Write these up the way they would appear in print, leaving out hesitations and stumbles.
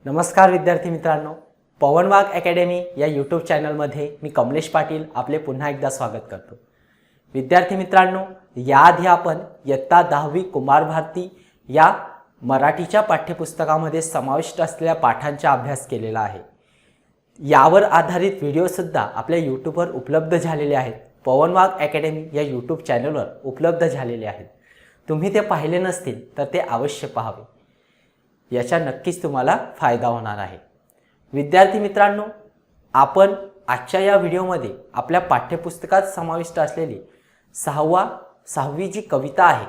नमस्कार विद्यार्थी मित्रांनो, पवन वाघ अकॅडमी या यूट्यूब चॅनलमध्ये मी कमलेश पाटील आपले पुन्हा एकदा स्वागत करतो। विद्यार्थी मित्रांनो, याआधी आपण इयत्ता 10वी कुमार भारती या मराठीच्या पाठ्यपुस्तकामध्ये समाविष्ट असलेल्या पाठांचा अभ्यास केलेला आहे। यावर आधारित व्हिडिओसुद्धा आपल्या यूट्यूबवर उपलब्ध झालेले आहेत। पवन वाघ अकॅडमी या यूट्यूब चॅनलवर उपलब्ध झालेले आहेत। तुम्ही ते पाहिले नसतील तर ते अवश्य पाहावे, याचा नक्कीच तुम्हाला फायदा होणार आहे। विद्यार्थी मित्रांनो, आपण आजच्या या व्हिडिओमध्ये आपल्या पाठ्यपुस्तकात समाविष्ट असलेली सहावी जी कविता आहे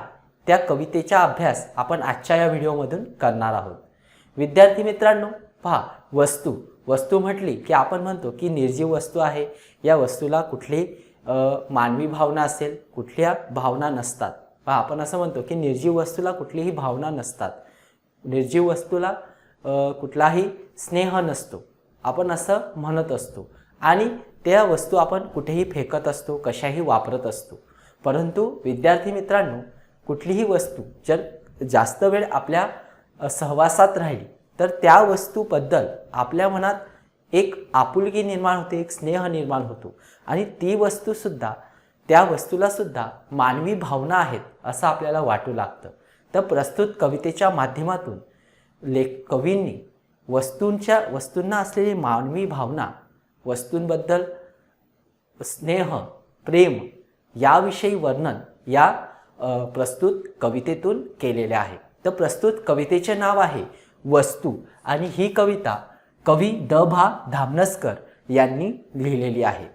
त्या कवितेचा अभ्यास आपण आजच्या या व्हिडिओमधून करणार आहोत। विद्यार्थी मित्रांनो, पहा, वस्तू म्हटली की आपण म्हणतो की निर्जीव वस्तू आहे। या वस्तूला कुठली मानवी भावना असेल, कुठल्या भावना नसतात। पहा, आपण असं म्हणतो की निर्जीव वस्तूला कुठलीही भावना नसतात, निर्जीव वस्तूला कुठलाही स्नेह नसतो, आपण असं म्हणत असतो आणि त्या वस्तू आपण कुठेही फेकत असतो, कशाही वापरत असतो। परंतु विद्यार्थी मित्रांनो, कुठलीही वस्तू जर जास्त वेळ आपल्या सहवासात राहिली तर त्या वस्तूबद्दल आपल्या मनात एक आपुलकी निर्माण होते, एक स्नेह निर्माण होतो आणि ती वस्तूसुद्धा, त्या वस्तूला सुद्धा मानवी भावना आहेत असं आपल्याला वाटू लागतं। तर प्रस्तुत कवितेच्या माध्यमातून कवींनी वस्तूंना असलेली मानवी भावना, वस्तूंबद्दल स्नेह, प्रेम याविषयी वर्णन या प्रस्तुत कवितेतून केलेले आहे। तर प्रस्तुत कवितेचे नाव आहे वस्तू आणि ही कविता कवी द.भा. धामनसकर यांनी लिहिलेली आहे।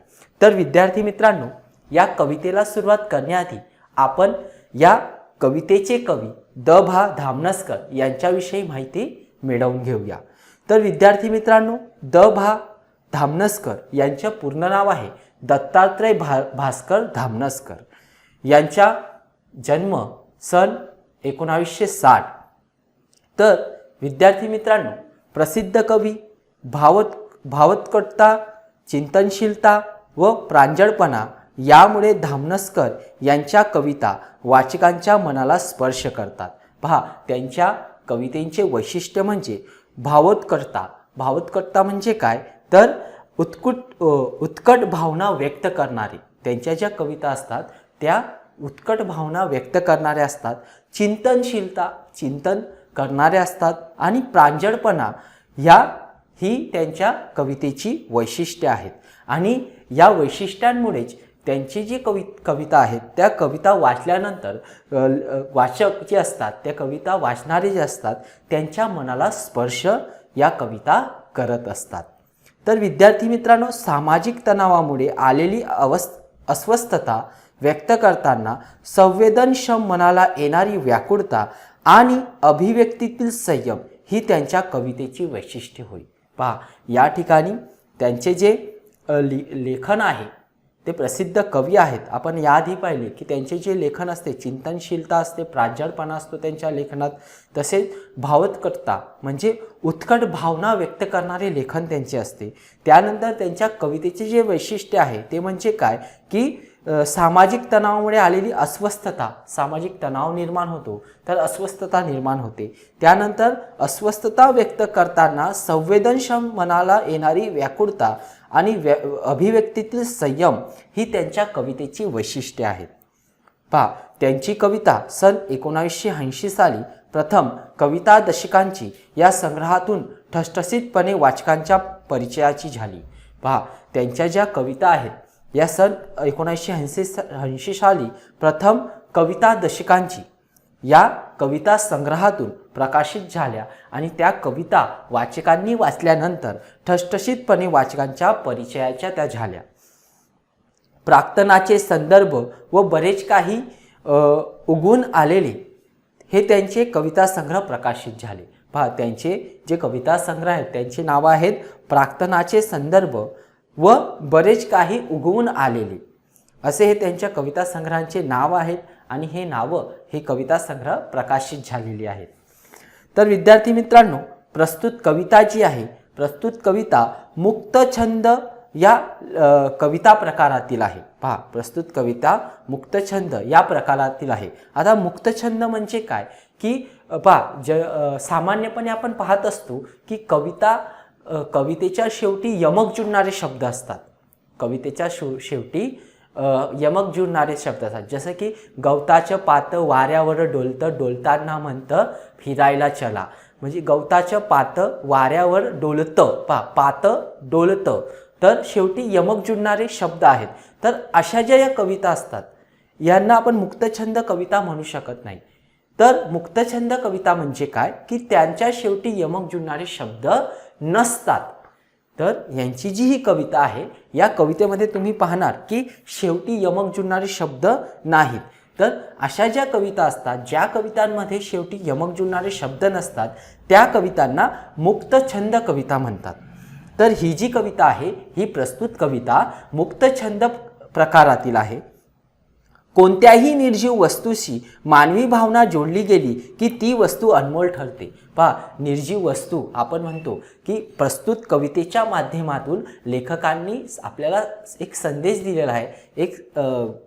तर विद्यार्थी मित्रांनो, या कवितेला सुरुवात करण्याआधी आपण या कवितेचे कवी द.भा. धामनसकर यांच्याविषयी माहिती मिळवून घेऊया। तर विद्यार्थी मित्रांनो, द.भा. धामनसकर यांचे पूर्ण नाव आहे दत्तात्रय भास्कर धामनसकर। यांचा जन्म सन 1960। तर विद्यार्थी मित्रांनो, प्रसिद्ध कवी, भावोत्कटता, चिंतनशीलता व प्रांजळपणा यामुळे धामनसकर यांच्या कविता वाचकांच्या मनाला स्पर्श करतात। पहा, त्यांच्या कवितेचे वैशिष्ट्य म्हणजे भावोत्कटता। भावोत्कटता म्हणजे काय तर उत्कट भावना व्यक्त करणारे, त्यांच्या ज्या कविता असतात त्या उत्कट भावना व्यक्त करणाऱ्या असतात। चिंतनशीलता, चिंतन करणारे असतात आणि प्रांजळपणा ही त्यांच्या कवितेची वैशिष्ट्ये आहेत। आणि या वैशिष्ट्यांमुळेच त्यांची जी कविता आहेत त्या कविता वाचल्यानंतर वाचक जे असतात, त्या कविता वाचणारे जे असतात त्यांच्या मनाला स्पर्श या कविता करत असतात। तर विद्यार्थी मित्रांनो, सामाजिक तणावामुळे आलेली अस्वस्थता व्यक्त करताना संवेदनक्षम मनाला येणारी व्याकुळता आणि अभिव्यक्तीतील संयम ही त्यांच्या कवितेची वैशिष्ट्ये होय। पहा, या ठिकाणी त्यांचे जे लेखन आहे ते प्रसिद्ध कवी आहेत। आपण याआधी पाहिले की त्यांचे जे लेखन असते चिंतनशीलता असते, प्रांजळपणा असतो त्यांच्या लेखनात, तसेच भावोत्कटता म्हणजे उत्कट भावना व्यक्त करणारे लेखन त्यांचे असते। त्यानंतर त्यांच्या कवितेचे जे वैशिष्ट्य आहे ते म्हणजे काय की सामाजिक तणावामुळे आलेली अस्वस्थता, सामाजिक तणाव निर्माण होतो तर अस्वस्थता निर्माण होते। त्यानंतर अस्वस्थता व्यक्त करताना संवेदनक्षम मनाला येणारी व्याकुळता आणि अभिव्यक्तीतील संयम ही त्यांच्या कवितेची वैशिष्ट्ये आहेत। पहा, त्यांची कविता सन 1980 साली प्रथम कविता दशकांची या संग्रहातून ठसठसीतपणे वाचकांच्या परिचयाची झाली। पहा, त्यांच्या ज्या कविता आहेत या सन 1980 साली प्रथम कविता दशकांची या कविता संग्रहातून प्रकाशित झाल्या आणि त्या कविता वाचकांनी वाचल्यानंतर ठसठसीतपणे वाचकांच्या परिचयाच्या त्या झाल्या। प्राक्तनाचे संदर्भ व बरेच काही उगवून आलेले हे त्यांचे कविता संग्रह प्रकाशित झाले। पहा, त्यांचे जे कविता संग्रह आहेत त्यांचे नाव आहेत प्राक्तनाचे संदर्भ व बरेच काही उगवून आलेले, असे हे त्यांच्या कविता संग्रहांचे नाव आहेत आणि हे कविता संग्रह प्रकाशित झालेली आहेत। तर विद्यार्थी मित्रांनो, प्रस्तुत कविता जी आहे, प्रस्तुत कविता मुक्त छंद या कविता प्रकारातील आहे। पहा, प्रस्तुत कविता मुक्तछंद या प्रकारातील आहे. आता मुक्तछंद म्हणजे काय की पहा, सामान्यपणे आपण पाहत असतो की कवितेच्या शेवटी यमक जुळणारे शब्द असतात. कवितेच्या शेवटी यमक जुळणारे शब्द असतात. जसं की गवताचं पातं वाऱ्यावर डोलतं, डोलताना म्हणतं फिरायला चला. म्हणजे गवताचं पातं वाऱ्यावर डोलतं, पातं डोलतं, तर शेवटी यमक जुळणारे शब्द आहेत. तर अशा ज्या या कविता असतात यांना आपण मुक्तछंद कविता म्हणू शकत नाही. तर मुक्तछंद कविता म्हणजे काय की त्यांच्या शेवटी यमक जुळणारे शब्द नसतात. तर यांची जी ही कविता आहे या कवितेमध्ये तुम्ही पाहणार की शेवटी यमक जुळणारे शब्द नाहीत. तर अशा ज्या कविता असतात, ज्या कवितांमध्ये शेवटी यमक जुळणारे शब्द नसतात, त्या कवितांना मुक्तछंद कविता म्हणतात. तर ही जी कविता आहे ही प्रस्तुत कविता मुक्तछंद प्रकारातील आहे. कोणत्याही निर्जीव वस्तूशी मानवी भावना जोडली गेली की ती वस्तू अनमोल ठरते. पहा, निर्जीव वस्तू आपण म्हणतो की प्रस्तुत कवितेच्या माध्यमातून लेखकांनी आपल्याला एक संदेश दिलेला आहे. एक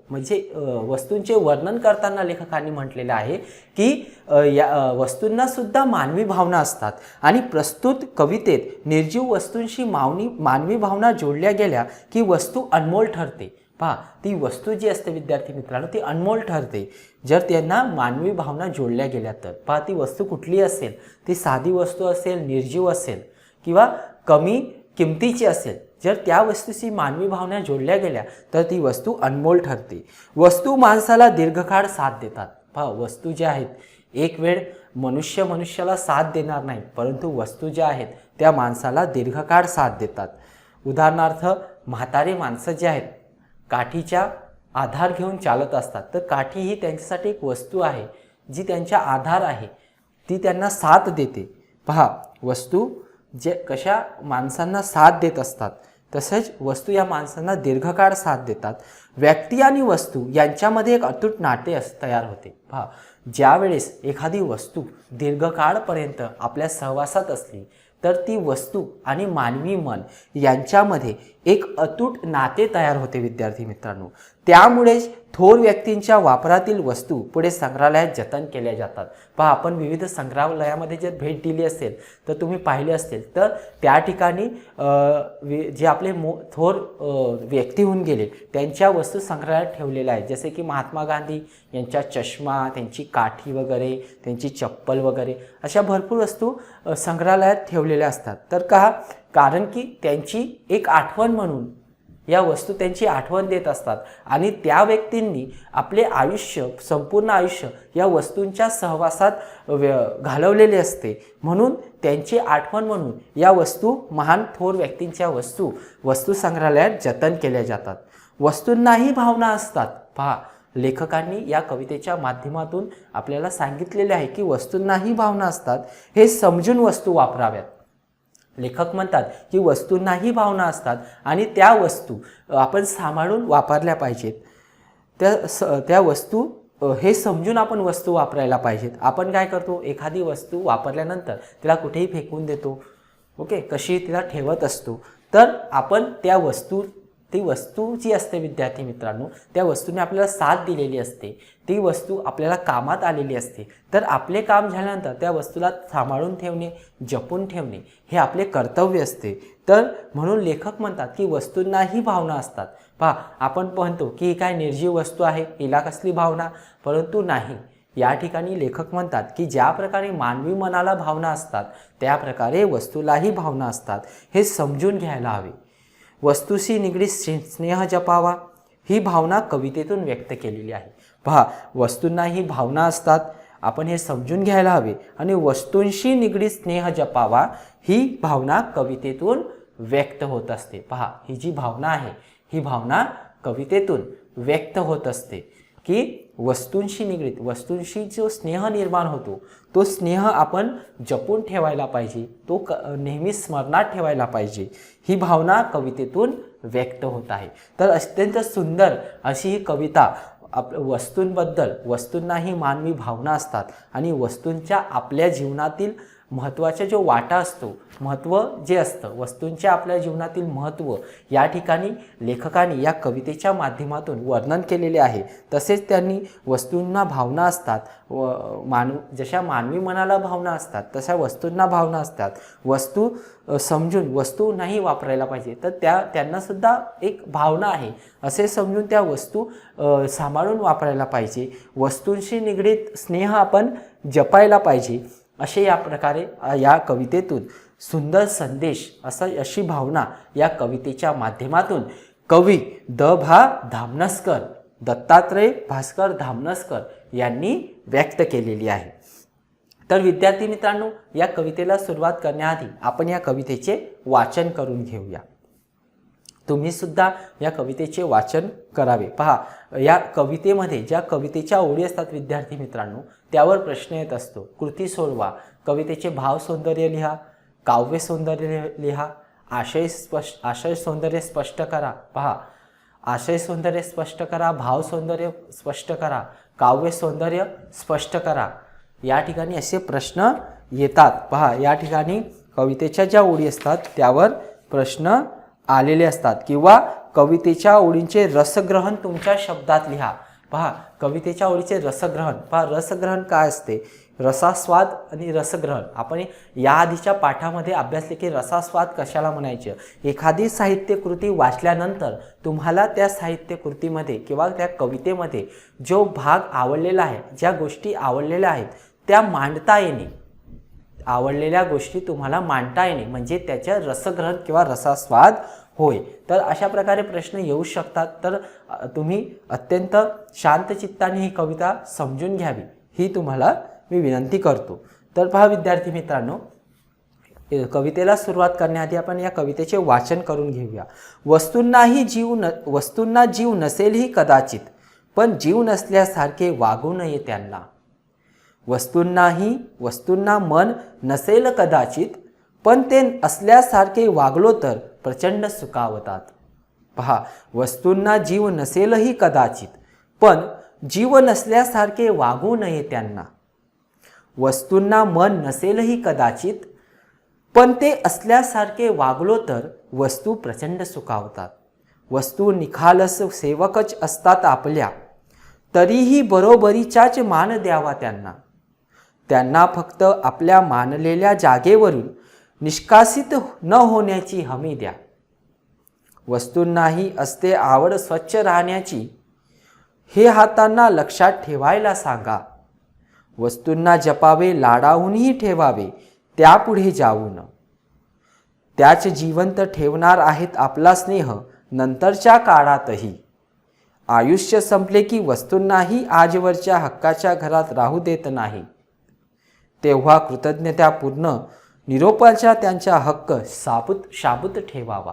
म्हणजे वस्तूंचे वर्णन करताना लेखकांनी म्हटलेलं आहे की या वस्तूंना सुद्धा मानवी भावना असतात आणि प्रस्तुत कवितेत निर्जीव वस्तूंशी मानवी भावना जोडल्या गेल्या की वस्तू अनमोल ठरते. पहा, ती वस्तू जी असते विद्यार्थी मित्रांनो ती अनमोल ठरते जर त्यांना मानवी भावना जोडल्या गेल्या तर. पहा, ती वस्तू कुठली असेल, ती साधी वस्तू असेल, निर्जीव असेल किंवा कमी किमतीची असेल, जर त्या वस्तूशी मानवी भावना जोडल्या गेल्या तर ती वस्तू अनमोल ठरते. वस्तू माणसाला दीर्घकाळ साथ देतात. पहा, वस्तू ज्या आहेत एक वेळ मनुष्याला साथ देणार नाही, परंतु वस्तू ज्या आहेत त्या माणसाला दीर्घकाळ साथ देतात. उदाहरणार्थ म्हातारे माणसं जे आहेत काठीचा आधार घेऊन चालत असतात. तर काठी ही त्यांच्यासाठी एक वस्तू आहे जी त्यांचा आधार आहे, ती त्यांना साथ देते. पहा, वस्तू जे कशा माणसांना साथ देत असतात तसेच वस्तू या माणसांना दीर्घकाळ साथ देतात. व्यक्ती आणि वस्तू यांच्यामध्ये एक अतूट नाते तयार होते. पहा, ज्या वेळेस एखादी वस्तू दीर्घकाळपर्यंत आपल्या सहवासात असली तर ती वस्तू आणि मानवी मन यांच्यामध्ये एक अतूट नाते तयार होते विद्यार्थी मित्रांनो. त्यामुळेच थोर व्यक्तींच्या वापरातील वस्तू पुढे संग्रहालयात जतन केल्या जातात. पहा, आपण विविध संग्रहालयामध्ये जर भेट दिली असेल तर तुम्ही पाहिले असेल तर त्या ठिकाणी जे आपले थोर व्यक्ती होऊन गेले त्यांच्या वस्तू संग्रहालयात ठेवलेल्या आहेत. जसे की महात्मा गांधी यांचा चष्मा, त्यांची काठी वगैरे, त्यांची चप्पल वगैरे अशा भरपूर वस्तू संग्रहालयात ठेवलेल्या असतात. तर कारण की त्यांची एक आठवण म्हणून या वस्तू त्यांची आठवण देत असतात आणि त्या व्यक्तींनी आपले आयुष्य, संपूर्ण आयुष्य या वस्तूंच्या सहवासात घालवलेले असते. म्हणून त्यांची आठवण म्हणून या वस्तू, महान थोर व्यक्तींच्या वस्तू संग्रहालयात जतन केल्या जातात. वस्तूंनाही भावना असतात. पहा, लेखकांनी या कवितेच्या माध्यमातून आपल्याला सांगितलेले आहे की वस्तूंनाही भावना असतात, हे समजून वस्तू वापराव्यात. लेखक म्हणतात की वस्तूंनाही भावना असतात आणि त्या वस्तू आपण सांभाळून वापरल्या पाहिजेत. त्या वस्तू हे समजून आपण वस्तू वापरायला पाहिजेत. आपण काय करतो, एखादी वस्तू वापरल्यानंतर तिला कुठेही फेकून देतो, ओके, कशी तिला ठेवत असतो. तर आपण ती वस्तू जी असते विद्यार्थी मित्रांनो, त्या वस्तूने आपल्याला साथ दिलेली असते, ती वस्तू आपल्याला कामात आलेली असते. तर आपले काम झाल्यानंतर त्या वस्तूला सांभाळून ठेवणे, जपून ठेवणे हे आपले कर्तव्य असते. तर म्हणून लेखक म्हणतात की वस्तूंनाही भावना असतात. पहा, आपण म्हणतो की ही काय निर्जीव वस्तू आहे, हिला कसली भावना, परंतु नाही. या ठिकाणी लेखक म्हणतात की ज्या प्रकारे मानवी मनाला भावना असतात त्या प्रकारे वस्तूलाही भावना असतात, हे समजून घ्यायला हवे. वस्तूशी निगडीत स्नेह जपावा ही भावना कवितेतून व्यक्त केलेली आहे. पहा, वस्तूंनाही भावना असतात, आपण हे समजून घ्यायला हवे आणि वस्तूंशी निगडीत स्नेह जपावा ही भावना कवितेतून व्यक्त होत असते. पहा, ही जी भावना आहे ही भावना कवितेतून व्यक्त होत असते की वस्तूंशी निगडीत, वस्तूंशी जो स्नेह निर्माण होतो तो स्नेह आपण जपून ठेवायला पाहिजे, तो नेहमी स्मरणात ठेवायला पाहिजे. ही भावना कवितेतून व्यक्त होत आहे. तर अत्यंत सुंदर अशी ही कविता वस्तूंबद्दल, वस्तूंनाही मानवी भावना असतात आणि वस्तूंच्या आपल्या जीवनातील महत्त्वाचा जो वाटा असतो, महत्त्व जे असतं वस्तूंच्या आपल्या जीवनातील महत्त्व या ठिकाणी लेखकांनी या कवितेच्या माध्यमातून वर्णन केलेले आहे। तसेच त्यांनी वस्तूंना भावना असतात व जशा मानवी मनाला भावना असतात तशा वस्तूंना भावना असतात। वस्तू समजून वस्तू नाही वापरायला पाहिजे, तर त्यांना सुद्धा एक भावना आहे असे समजून त्या वस्तू सांभाळून वापरायला पाहिजे। वस्तूंशी निगडीत स्नेह आपण जपायला पाहिजे। असे या प्रकारे या कवितेतून सुंदर संदेश अशी भावना या कवितेच्या माध्यमातून कवी धामनसकर दत्तात्रय भास्कर धामनसकर यांनी व्यक्त केलेली आहे। तर विद्यार्थी मित्रांनो, या कवितेला सुरुवात करण्याआधी आपण या कवितेचे वाचन करून घेऊया। तुम्ही सुद्धा या कवितेचे वाचन करावे। पहा, या कवितेमध्ये ज्या कवितेच्या ओळी असतात विद्यार्थी मित्रांनो, त्यावर प्रश्न येत असतो। कृती सोडवा, कवितेचे भाव सौंदर्य लिहा, काव्य सौंदर्य लिहा, आशय सौंदर्य स्पष्ट करा। पहा, आशय सौंदर्य स्पष्ट करा, भाव सौंदर्य स्पष्ट करा, काव्य सौंदर्य स्पष्ट करा। या ठिकाणी असे प्रश्न येतात। पहा, या ठिकाणी कवितेच्या ज्या ओळी असतात त्यावर प्रश्न आलेले असतात किंवा कवितेच्या ओळींचे रसग्रहण तुमच्या शब्दात लिहा। पहा, कवितेच्या ओळीचे रसग्रहण, पहा रसग्रहण काय असते, रसास्वाद आणि रसग्रहण आपण या आधीच्या पाठामध्ये अभ्यासले की रसास्वाद कशाला म्हणायचे। एखादी साहित्यकृती वाचल्यानंतर तुम्हाला त्या साहित्यकृतीमध्ये किंवा त्या कवितेमध्ये जो भाग आवडलेला आहे, ज्या गोष्टी आवडलेल्या आहेत त्या मांडता येणे, आवडलेल्या गोष्टी तुम्हाला मांडता येणे म्हणजे त्याच्या रसग्रहण किंवा रसास्वाद होय। तर अशा प्रकारे प्रश्न येऊ शकतात। तर तुम्ही अत्यंत शांत चित्ताने ही कविता समजून घ्यावी ही तुम्हाला मी विनंती करतो। तर पहा विद्यार्थी मित्रांनो, कवितेला सुरुवात करण्याआधी आपण या कवितेचे वाचन करून घेऊया। वस्तूंना जीव नसेलही कदाचित, पण जीव नसल्यासारखे वागू नये त्यांना। वस्तूंना मन नसेल कदाचित, पण ते असल्यासारखे वागलो तर प्रचंड सुखावतात। पहा, वस्तूंना जीव नसेलही कदाचित, पण जीव नसल्यासारखे वागू नये त्यांना। वस्तूंना मन नसेलही कदाचित, पण ते असल्यासारखे वागलो तर वस्तू प्रचंड सुखावतात। वस्तू निखालस सेवकच असतात आपल्या, तरीही बरोबरीचाच मान द्यावा त्यांना। त्यांना फक्त आपल्या मानलेल्या जागेवरून निष्कासित न होण्याची हमी द्या। वस्तूंनाही असते आवड स्वच्छ राहण्याची, हे हातांना लक्षात ठेवायला सांगा। वस्तूंना जपावे लाडाहूनही ठेवावे त्यापुढे जाऊन, त्याच जिवंत ठेवणार आहेत आपला स्नेह नंतरच्या काळातही। आयुष्य संपले की वस्तूंनाही आजवरच्या हक्काच्या घरात राहू देत नाही, तेव्हा कृतज्ञतापूर्ण निरोपाचा त्यांचा हक्क शाबूत ठेवावा।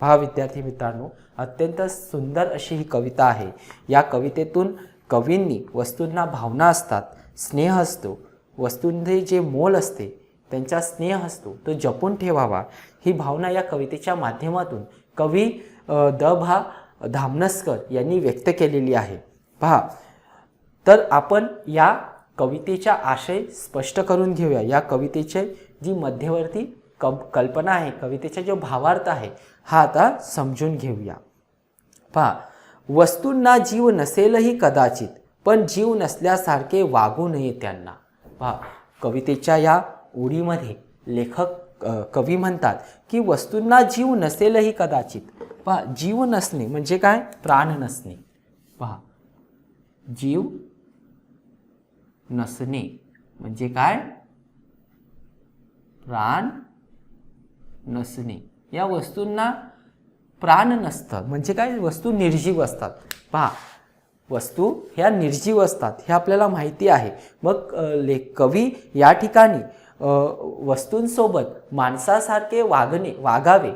पहा विद्यार्थी मित्रांनो, अत्यंत सुंदर अशी ही कविता आहे। या कवितेतून कवींनी वस्तूंना भावना असतात, स्नेह असतो, वस्तूंचे जे मोल असते त्यांचा स्नेह असतो तो जपून ठेवावा ही भावना या कवितेच्या माध्यमातून कवी धामनसकर यांनी व्यक्त केलेली आहे। पहा, तर आपण या कवितेचा आशय स्पष्ट करून घेऊया। या कवितेचे जी मध्यवर्ती कल्पना आहे, कवितेचा जो भावार्थ आहे हा आता समजून घेऊया। पहा, वस्तूंना जीव नसेलही कदाचित, पण जीव नसल्यासारखे वागू नये त्यांना। पहा, कवितेच्या या ओळीमध्ये लेखक कवी म्हणतात की वस्तूंना जीव नसेलही कदाचित। पहा, जीव नसणे म्हणजे काय, प्राण नसणे। पहा, जीव नसणे म्हणजे काय, प्राण नसणे। या वस्तूंना प्राण नसतं म्हणजे काय, वस्तू निर्जीव असतात। पहा, वस्तू ह्या निर्जीव असतात हे आपल्याला माहिती आहे। मग कवी या ठिकाणी वस्तूंसोबत माणसासारखे वागावे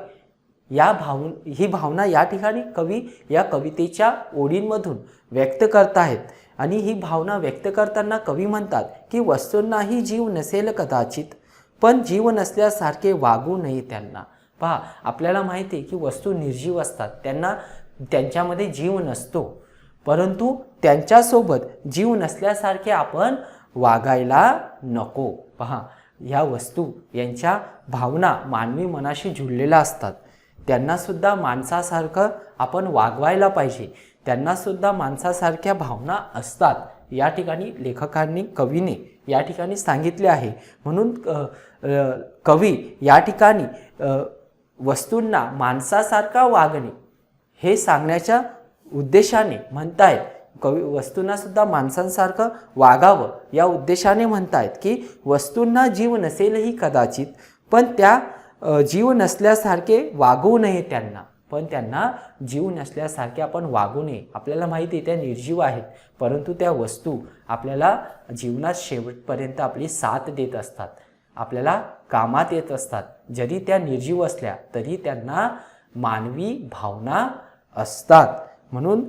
ही भावना या ठिकाणी कवी या कवितेच्या ओळींमधून व्यक्त करत आहेत। आणि ही भावना व्यक्त करताना कवी म्हणतात की वस्तूंनाही जीव नसेल कदाचित, पण जीव नसल्यासारखे वागू नये त्यांना। पहा, आपल्याला माहिती आहे की वस्तू निर्जीव असतात, त्यांच्यामध्ये जीव नसतो, परंतु त्यांच्यासोबत जीव नसल्यासारखे आपण वागायला नको। पहा, ह्या वस्तू यांच्या भावना मानवी मनाशी जुळलेल्या असतात. त्यांनासुद्धा माणसासारखं आपण वागवायला पाहिजे. त्यांनासुद्धा माणसासारख्या भावना असतात. या ठिकाणी लेखकांनी कवीने या ठिकाणी सांगितले आहे. म्हणून कवी या ठिकाणी वस्तूंना माणसासारखा वागणे हे सांगण्याच्या उद्देशाने म्हणतायत. कवी वस्तूंना सुद्धा माणसांसारखं वागावं या उद्देशाने म्हणतायत की वस्तूंना जीव नसेलही कदाचित, पण त्या जीव नसल्यासारखे वागवू नये त्यांना. पण त्यांना जीव नसल्यासारखे आपण वागू नये. आपल्याला माहिती आहे त्या निर्जीव आहेत, परंतु त्या वस्तू आपल्याला जीवनात शेवटपर्यंत आपली साथ देत असतात, आपल्याला कामात येत असतात. जरी त्या निर्जीव असल्या तरी त्यांना मानवी भावना असतात. म्हणून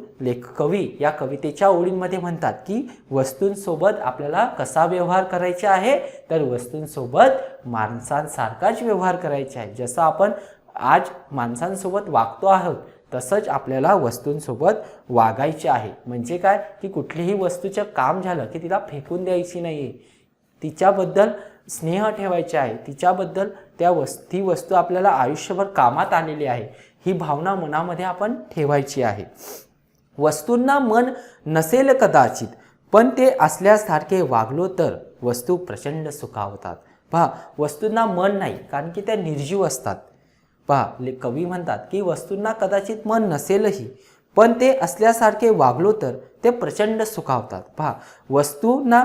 कवी या कवितेच्या ओळींमध्ये म्हणतात की वस्तूंसोबत आपल्याला कसा व्यवहार करायचा आहे, तर वस्तूंसोबत माणसांसारखाच व्यवहार करायचा आहे. जसं आपण आज माणसांसोबत वागतो आहोत तसंच आपल्याला वस्तूंसोबत वागायचे आहे. म्हणजे काय की कुठलीही वस्तूचं काम झालं की तिला फेकून द्यायची नाही, तिच्याबद्दल स्नेह ठेवायचा आहे, तिच्याबद्दल ती वस्तू आपल्याला आयुष्यभर कामात आलेली आहे ही भावना मनामध्ये आपण ठेवायची आहे. वस्तूंना मन नसेल कदाचित, पण ते असल्यासारखे वागलो तर वस्तू प्रचंड सुखावतात. पहा, वस्तूंना मन नाही कारण की त्या निर्जीव असतात. पहा, कवी म्हणतात की वस्तूंना कदाचित मन नसेलही, पण ते असल्यासारखे वागलो तर ते प्रचंड सुखावतात. पहा, वस्तूंना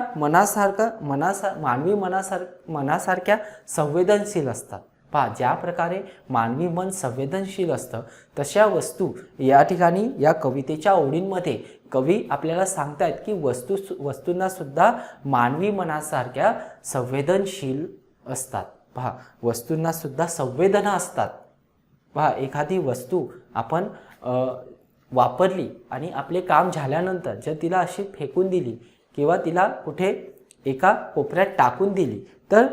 मानवी मनासारख्या संवेदनशील असतात. पहा, ज्या प्रकारे मानवी मन संवेदनशील असतं तशा वस्तू या ठिकाणी या कवितेच्या ओळींमध्ये कवी आपल्याला सांगतायत की वस्तूंना सुद्धा मानवी मनासारख्या संवेदनशील असतात. पहा, वस्तूंना सुद्धा संवेदना असतात. पहा, एखादी वस्तू आपण वापरली आणि आपले काम झाल्यानंतर जर तिला अशी फेकून दिली किंवा तिला कुठे एका कोपऱ्यात टाकून दिली तर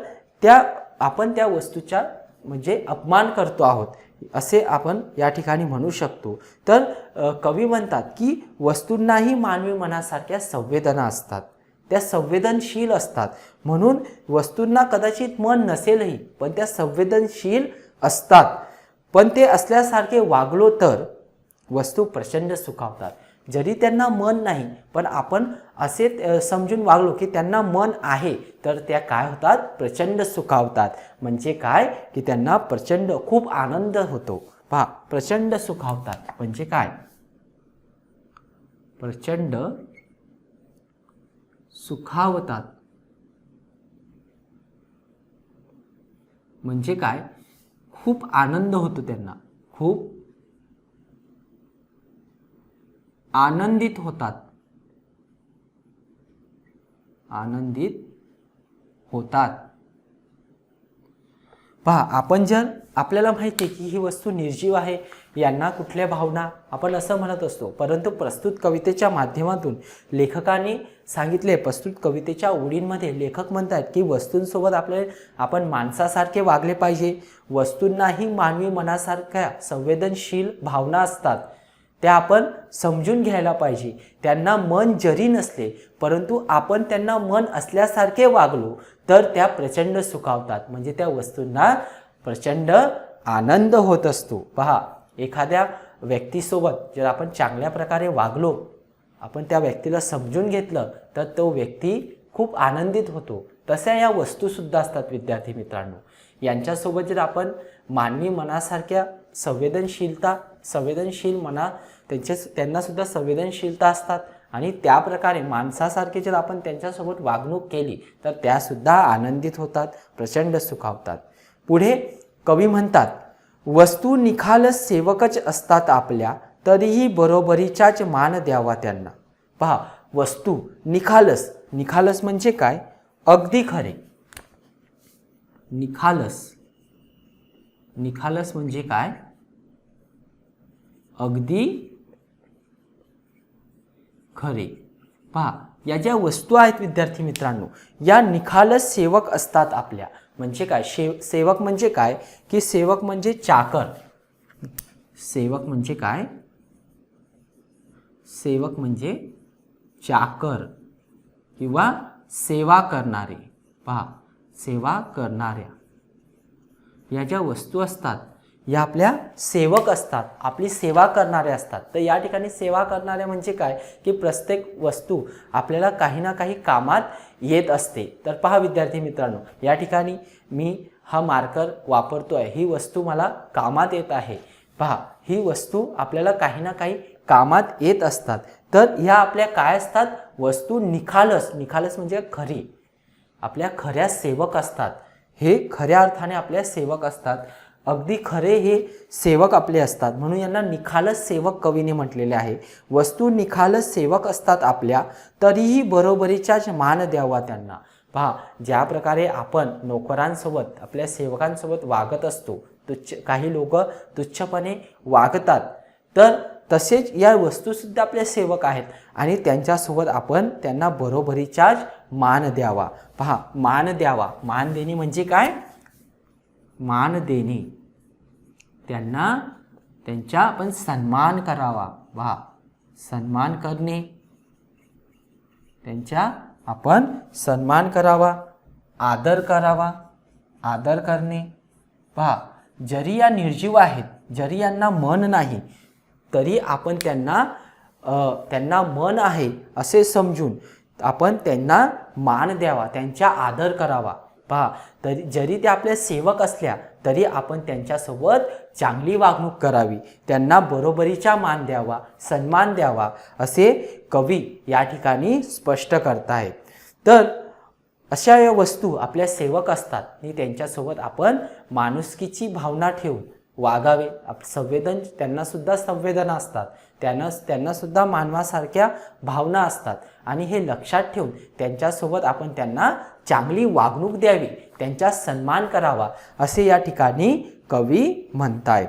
आपण त्या वस्तूचा म्हणजे अपमान करतो आहोत असे आपण या ठिकाणी म्हणू शकतो. तर कवी म्हणतात की वस्तूंनाही मानवी मनासारख्या संवेदना असतात, त्या संवेदनशील असतात. म्हणून वस्तूंना कदाचित मन नसेलही पण त्या संवेदनशील असतात. पण ते असल्यासारखे वागलो तर वस्तू प्रचंड सुखावतात. जरी त्यांना मन नाही पण आपण असे समजून वागलो की त्यांना मन आहे तर त्या काय होतात, प्रचंड सुखावतात. म्हणजे काय की त्यांना प्रचंड खूप आनंद होतो. पहा, प्रचंड सुखावतात म्हणजे काय, प्रचंड सुखावतात म्हणजे काय, खूप आनंद होतो त्यांना, खूप आनंदित होतात, आनंदित होतात. पहा, आपण जर आपल्याला माहिती आहे की ही वस्तू निर्जीव आहे, यांना कुठल्या भावना आपण असं म्हणत असतो, परंतु प्रस्तुत कवितेच्या माध्यमातून लेखकाने सांगितले, प्रस्तुत कवितेच्या ओळींमध्ये लेखक म्हणतात की वस्तूंसोबत आपण माणसासारखे वागले पाहिजे. वस्तूंनाही मानवी मनासारख्या संवेदनशील भावना असतात, त्या आपण समजून घ्यायला पाहिजे. त्यांना मन जरी नसले परंतु आपण त्यांना मन असल्यासारखे वागलो तर त्या प्रचंड सुखावतात. म्हणजे त्या वस्तूंना प्रचंड आनंद होत असतो. पहा, एखाद्या व्यक्तीसोबत जर आपण चांगल्या प्रकारे वागलो, आपण त्या व्यक्तीला समजून घेतलं तर तो व्यक्ती खूप आनंदित होतो. तशा या वस्तूसुद्धा असतात विद्यार्थी मित्रांनो. यांच्यासोबत जर आपण मानवी मनासारख्या संवेदनशील मना त्यांनासुद्धा संवेदनशीलता असतात आणि त्या प्रकारे माणसासारखे जर आपण त्यांच्यासोबत वागणूक केली तर त्यासुद्धा आनंदित होतात, प्रचंड सुखावतात. पुढे कवी म्हणतात, वस्तू निखालस सेवकच असतात आपल्या, तरीही बरोबरीचाच मान द्यावा त्यांना. पहा, वस्तू निखालस म्हणजे काय, अगदी खरे. निखालस म्हणजे काय, अगदी खरे. पहा, या ज्या वस्तू आहेत विद्यार्थी मित्रांनो, या निखालस सेवक असतात आपल्या. म्हणजे काय, सेवक म्हणजे काय की सेवक म्हणजे चाकर. सेवक म्हणजे काय, सेवक म्हणजे चाकर किंवा सेवा करणारे. पहा, सेवा करणाऱ्या या ज्या वस्तू असतात या आपल्या सेवक असतात, आपली सेवा करणारे असतात. तर या ठिकाणी सेवा करणारे म्हणजे काय की प्रत्येक वस्तू आपल्याला काही ना काही कामात येत असते. तर पहा विद्यार्थी मित्रांनो, या ठिकाणी मी हा मार्कर वापरतो आहे, ही वस्तू मला कामात येत आहे. पहा, ही वस्तू आपल्याला काही ना काही कामात येत असतात. तर ह्या आपल्या काय असतात, वस्तू निखालस, निखालस म्हणजे खरी, आपल्या खऱ्या सेवक असतात. हे खऱ्या अर्थाने आपल्या सेवक असतात, अगदी खरे हे सेवक आपले असतात, म्हणून यांना निखालस सेवक कवीने म्हटलेले आहे. वस्तू निखालस सेवक असतात आपल्या, तरीही बरोबरीचाच मान द्यावा त्यांना. पहा, ज्या प्रकारे आपण नोकरांसोबत आपल्या सेवकांसोबत वागत असतो, काही लोक तुच्छपणे वागतात, तर तसेच या वस्तूसुद्धा आपले सेवक आहेत आणि त्यांच्यासोबत आपण त्यांना बरोबरीचाच मान द्यावा. पहा, मान द्यावा, मान देणे म्हणजे काय, मान देणे, त्यांना त्यांचा आपण सन्मान करावा. पहा, सन्मान करणे, त्यांचा आपण सन्मान करावा, आदर करावा, आदर करणे. पहा, जरी या निर्जीव आहेत, जरी यांना मन नाही, तरी आपण त्यांना मन आहे असे समजून आपण त्यांना मान द्यावा, त्यांचा आदर करावा. पहा, तरी जरी ते आपले सेवक असल्या तरी आपण त्यांच्यासोबत चांगली वागणूक करावी, त्यांना बरोबरीचा मान द्यावा, सन्मान द्यावा, असे कवी या ठिकाणी स्पष्ट करतायत. तर अशा या वस्तू आपल्या सेवक असतात आणि त्यांच्यासोबत आपण माणुसकीची भावना ठेवून वागावे. त्यांना सुद्धा संवेदना असतात, त्यांना सुद्धा मानवासारख्या भावना असतात आणि हे लक्षात ठेवून त्यांच्यासोबत आपण त्यांना चांगली वागणूक द्यावी, त्यांचा सन्मान करावा, असे या ठिकाणी कवी म्हणतायत.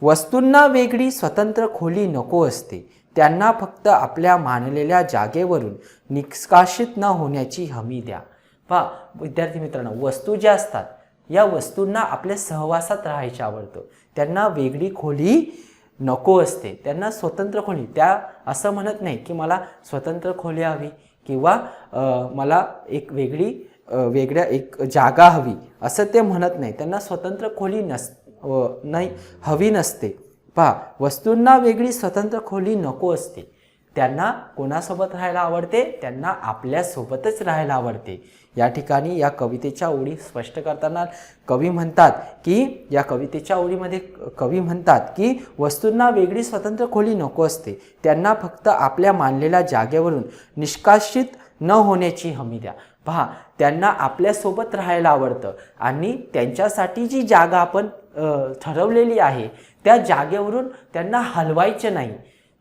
वस्तूंना वेगळी स्वतंत्र खोली नको असते, त्यांना फक्त आपल्या मानलेल्या जागेवरून निष्कासित न होण्याची हमी द्या. पहा विद्यार्थी मित्रांनो, वस्तू ज्या असतात या वस्तूंना आपल्या सहवासात राहायचं आवडतं, त्यांना वेगळी खोली नको असते, त्यांना स्वतंत्र खोली. त्या असं म्हणत नाही की मला स्वतंत्र खोली हवी किंवा मला एक वेगळ्या एक जागा हवी, असं ते म्हणत नाही. त्यांना स्वतंत्र खोली नाही हवी नसते. पहा, वस्तूंना वेगळी स्वतंत्र खोली नको असते, त्यांना कोणासोबत राहायला आवडते, त्यांना आपल्यासोबतच राहायला आवडते. या ठिकाणी या कवितेच्या ओळी स्पष्ट करताना कवी म्हणतात की या कवितेच्या ओळीमध्ये कवी म्हणतात की वस्तूंना वेगळी स्वतंत्र खोली नको असते, त्यांना फक्त आपल्या मानलेल्या जागेवरून निष्कासित न होण्याची हमी द्या. पहा, त्यांना आपल्यासोबत राहायला आवडतं आणि त्यांच्यासाठी जी जागा आपण ठरवलेली आहे त्या जागेवरून त्यांना हलवायचं नाही.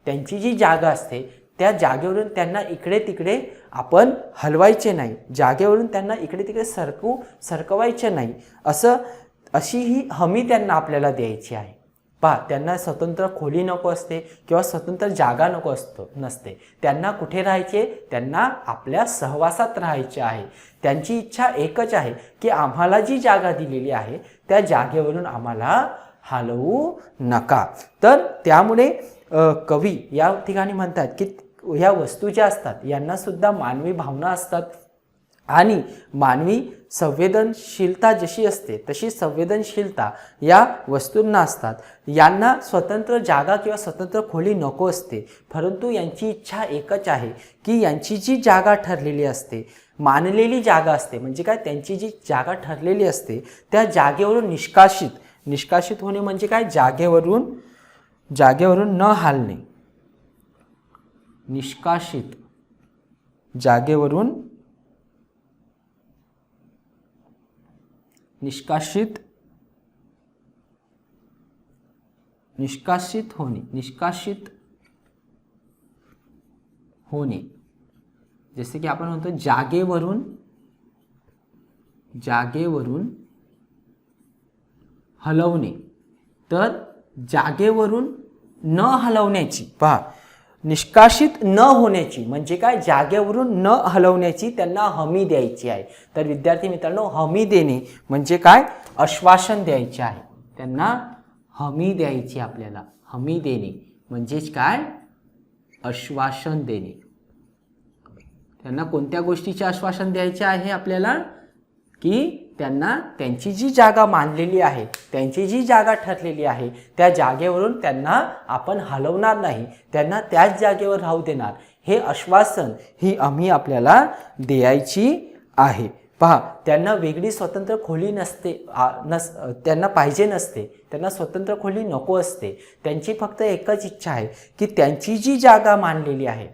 त्यांची जी जागा असते त्या जागेवरून त्यांना इकडे तिकडे आपण हलवायचे नाही, जागेवरून त्यांना इकडे तिकडे सरकवायचे नाही, अशी ही हमी त्यांना आपल्याला द्यायची आहे. पहा, त्यांना स्वतंत्र खोली नको असते किंवा स्वतंत्र जागा नसते. त्यांना कुठे राहायचे, त्यांना आपल्या सहवासात राहायचे आहे. त्यांची इच्छा एकच आहे की आम्हाला जी जागा दिलेली आहे त्या जागेवरून आम्हाला हलवू नका. तर त्यामुळे कवी या ठिकाणी म्हणतात की ह्या वस्तू ज्या असतात यांना सुद्धा मानवी भावना असतात आणि मानवी संवेदनशीलता जशी असते तशी संवेदनशीलता या वस्तूंना असतात. यांना स्वतंत्र जागा किंवा स्वतंत्र खोली नको असते, परंतु यांची इच्छा एकच आहे की यांची जी जागा ठरलेली असते, मानलेली जागा असते, म्हणजे काय, त्यांची जी जागा ठरलेली असते त्या जागेवरून निष्कासित होणे म्हणजे काय, जागेवरून न हालणे, निष्कासित, जागेवरून निष्कासित होणे, जसे की आपण म्हणतो जागेवरून हलवणे. तर जागेवरून न हलवण्याची, पहा, निष्कासित न होण्याची म्हणजे काय, जागेवरून न हलवण्याची त्यांना हमी द्यायची आहे. तर विद्यार्थी मित्रांनो, हमी देणे म्हणजे काय, आश्वासन द्यायचे आहे. त्यांना हमी द्यायची, आपल्याला हमी देणे म्हणजेच काय, आश्वासन देणे. त्यांना कोणत्या गोष्टीचे आश्वासन द्यायचे आहे आपल्याला, की त्यांना त्यांची जी जागा मानलेली आहे, त्यांची जी जागा ठरलेली आहे, त्या जागेवरून त्यांना आपण हलवणार नाही, त्यांना त्याच जागेवर राहू देणार, हे आश्वासन ही आम्ही आपल्याला द्यायची आहे. पहा, त्यांना वेगळी स्वतंत्र खोली नसते, त्यांना पाहिजे नसते, त्यांना स्वतंत्र खोली नको असते. त्यांची फक्त एकच इच्छा आहे की त्यांची जी जागा मानलेली आहे,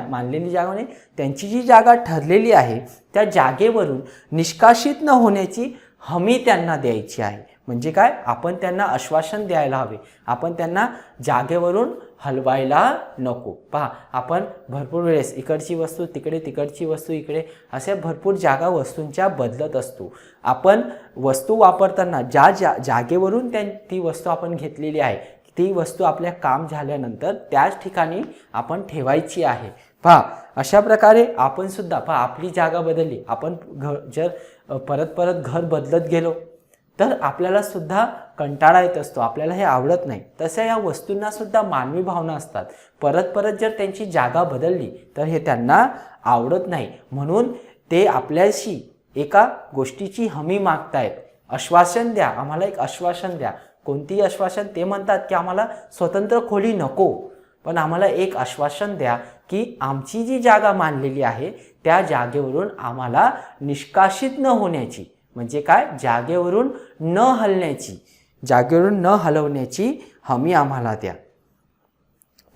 मानलेली जागा म्हणजे त्यांची जी जागा ठरलेली आहे, त्या जागेवरून निष्कासित न होण्याची हमी त्यांना द्यायची आहे. म्हणजे काय, आपण त्यांना आश्वासन द्यायला हवे, आपण त्यांना जागेवरून हलवायला नको. पहा, आपण भरपूर वेळेस इकडची वस्तू तिकडे, तिकडची वस्तू इकडे, अशा भरपूर जागा वस्तूंच्या बदलत असतो. आपण वस्तू वापरताना जागेवरून ती वस्तू आपण घेतलेली आहे, ती वस्तू आपल्या काम झाल्यानंतर त्याच ठिकाणी आपण ठेवायची आहे. पहा, अशा प्रकारे आपण सुद्धा, पहा, आपली जागा बदलली, आपण जर परत परत घर बदलत गेलो तर आपल्याला सुद्धा कंटाळा येत असतो, आपल्याला हे आवडत नाही. तसं या वस्तूंना सुद्धा मानवी भावना असतात. परत परत जर त्यांची जागा बदलली तर हे त्यांना आवडत नाही. म्हणून ते आपल्याशी एका गोष्टीची हमी मागतायत, आश्वासन द्या, आम्हाला एक आश्वासन द्या. कोणती आश्वासन? ते म्हणतात की आम्हाला स्वतंत्र खोली नको, पण आम्हाला एक आश्वासन द्या की आमची जी जागा मानलेली आहे त्या जागेवरून आम्हाला निष्कासित न होण्याची, म्हणजे काय, जागेवरून न हलण्याची, जागेवरून न हलवण्याची हमी आम्हाला द्या.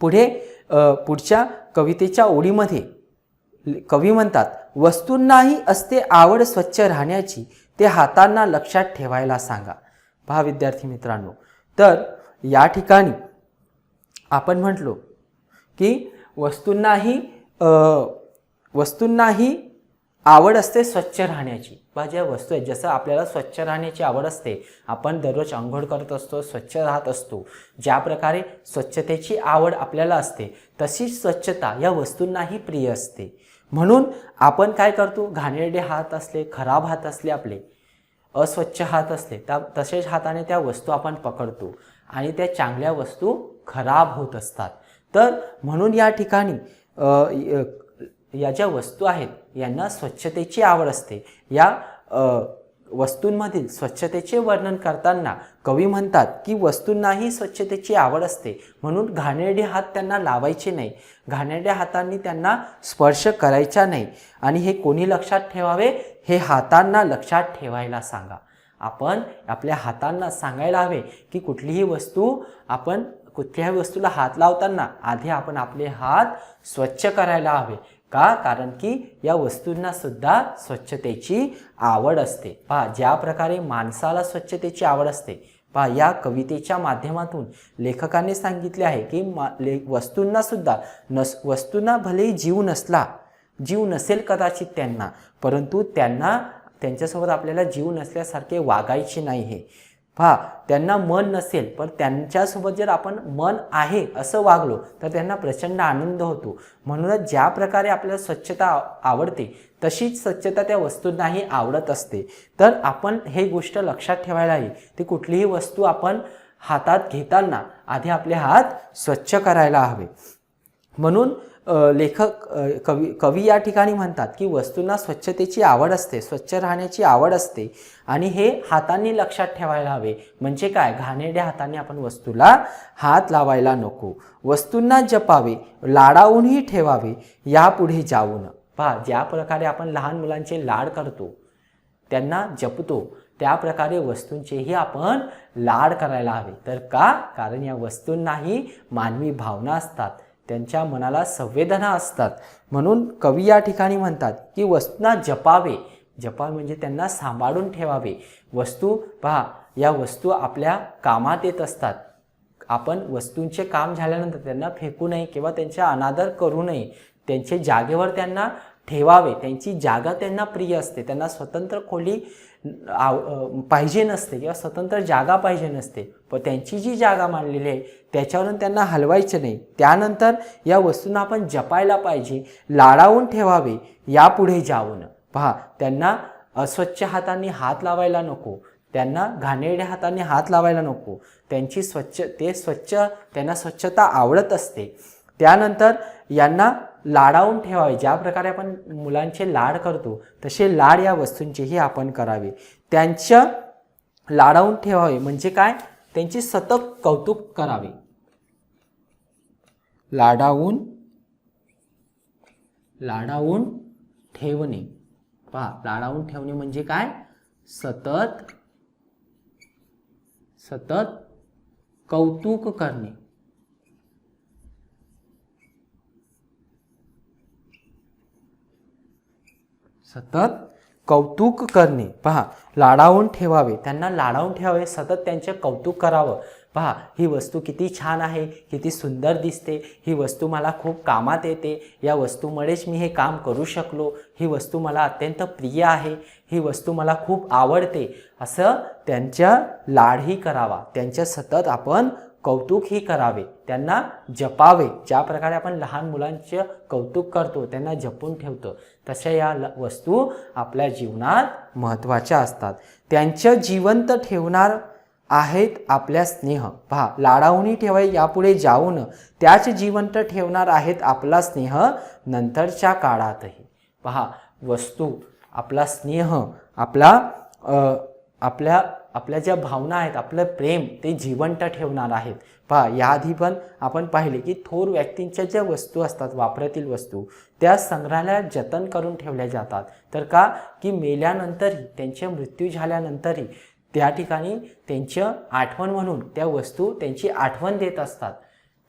पुढच्या कवितेच्या ओळीमध्ये कवी म्हणतात, वस्तूंनाही असते आवड स्वच्छ राहण्याची, ते हातांना लक्षात ठेवायला सांगा. पहा विद्यार्थी मित्रांनो, तर या ठिकाणी आपण म्हटलो की वस्तूंनाही आवड असते स्वच्छ राहण्याची. बा, ज्या वस्तू आहेत, जसं आपल्याला स्वच्छ राहण्याची आवड असते, आपण दररोज अंघोळ करत असतो, स्वच्छ राहत असतो, ज्या प्रकारे स्वच्छतेची आवड आपल्याला असते तशीच स्वच्छता या वस्तूंनाही प्रिय असते. म्हणून आपण काय करतो, घाणेरडे हात असले, खराब हात असले, आपले अस्वच्छ हात असले, तसेच हाताने त्या वस्तू आपण पकडतो आणि त्या चांगल्या वस्तू खराब होत असतात. तर म्हणून या ठिकाणी या ज्या वस्तू आहेत यांना स्वच्छतेची आवड असते. या वस्तूंमधील स्वच्छतेचे वर्णन करताना कवी म्हणतात की वस्तूंनाही स्वच्छतेची आवड असते, म्हणून घाणेरडे हात त्यांना लावायचे नाही, घाणेरड्या हातांनी त्यांना स्पर्श करायचा नाही. आणि हे कोणी लक्षात ठेवावे? हे हातांना लक्षात ठेवायला सांगा. आपण आपल्या हातांना सांगायला हवे की कुठलीही वस्तूला हात लावताना आधी आपण आपले हात स्वच्छ करायला हवे. का? कारण की या वस्तूंना सुद्धा स्वच्छतेची आवड असते. पहा, ज्या प्रकारे माणसाला स्वच्छतेची आवड असते, पहा, या कवितेच्या माध्यमातून लेखकाने सांगितले आहे की वस्तूंना भलेही जीव नसेल कदाचित त्यांना, परंतु त्यांच्यासोबत आपल्याला जीव नसल्यासारखे वागायचे नाही. हे पहा, त्यांना मन नसेल पण त्यांच्यासोबत जर आपण मन आहे असं वागलो तर त्यांना प्रचंड आनंद होतो. म्हणूनच ज्या प्रकारे आपल्याला स्वच्छता आवडते तशीच स्वच्छता त्या वस्तूंनाही आवडत असते. तर आपण हे गोष्ट लक्षात ठेवायला हवी, ती कुठलीही वस्तू आपण हातात घेताना आधी आपले हात स्वच्छ करायला हवे. म्हणून कवी या ठिकाणी म्हणतात की वस्तूंना स्वच्छतेची आवड असते, स्वच्छ राहण्याची आवड असते आणि हे हातांनी लक्षात ठेवायला हवे. म्हणजे काय, घाणेरड्या हाताने आपण वस्तूला हात लावायला नको. वस्तूंना जपावे, लाडावूनही ठेवावे, यापुढे जाऊन. पहा, ज्या प्रकारे आपण लहान मुलांचे लाड करतो, त्यांना जपतो, त्या प्रकारे वस्तूंचेही आपण लाड करायला हवे. तर का? कारण या वस्तूंनाही मानवी भावना असतात, त्यांच्या मनाला संवेदना असतात. म्हणून कवी या ठिकाणी म्हणतात की वस्तूंना जपावे म्हणजे त्यांना सांभाळून ठेवावे. पहा, या वस्तू आपल्या कामात येत असतात. आपण वस्तूंचे काम झाल्यानंतर त्यांना फेकू नये किंवा त्यांचा अनादर करू नये, त्यांच्या जागेवर त्यांना ठेवावे. त्यांची जागा त्यांना प्रिय असते, त्यांना स्वतंत्र खोली पाहिजे नसते किंवा स्वतंत्र जागा पाहिजे नसते, पण त्यांची जी जागा मानलेली आहे त्याच्यावरून त्यांना हलवायचं नाही. त्यानंतर या वस्तूंना आपण जपायला पाहिजे, लाडावून ठेवावे, यापुढे जाऊन. पहा, त्यांना अस्वच्छ हातांनी हात लावायला नको, त्यांना घाणेरड्या हातांनी हात लावायला नको. त्यांना स्वच्छता आवडत असते. त्यानंतर यांना लाडावून ठेवावे, ज्या प्रकारे आपण मुलांचे लाड करतो तसे लाड या वस्तूंचेही आपण करावे. त्यांच्या लाडावून ठेवावे म्हणजे काय, त्यांचे सतत कौतुक करावे. लाडावून ठेवणे. पहा, लाडावून ठेवणे म्हणजे काय, सतत कौतुक करणे. सतत कौतुक करणे. पहा, लाडावून ठेवावे, त्यांना लाडावून ठेवावे, सतत त्यांचे कौतुक करावं. पहा, ही वस्तू किती छान आहे, किती सुंदर दिसते, ही वस्तू मला खूप कामात येते, या वस्तूमुळेच मी हे काम करू शकलो, ही वस्तू मला अत्यंत प्रिय आहे, ही वस्तू मला खूप आवडते, असं त्यांच्या लाडही करावा. त्यांच्या सतत आपण कौतुकही करावे, त्यांना जपावे. ज्या प्रकारे आपण लहान मुलांचे कौतुक करतो, त्यांना जपून ठेवतो, तशा या वस्तू आपल्या जीवनात महत्त्वाच्या असतात. त्यांचं जिवंत ठेवणार आहेत आपल्या स्नेह. पहा, लाडावूनही ठेवावे, यापुढे जाऊन त्याच जिवंत ठेवणार आहेत आपला स्नेह नंतरच्या काळातही. पहा, वस्तू, आपला स्नेह, आपल्या ज्या भावना आहेत, आपलं प्रेम, ते जिवंत ठेवणार आहेत. पहा, याआधी पण आपण पाहिले की थोर व्यक्तींच्या ज्या वस्तू असतात, वापरातील वस्तू, त्या संग्रहालयात जतन करून ठेवल्या जातात. तर का, की मेल्यानंतरही, त्यांचे मृत्यू झाल्यानंतरही त्या ठिकाणी त्यांचं आठवण म्हणून त्या वस्तू त्यांची आठवण देत असतात.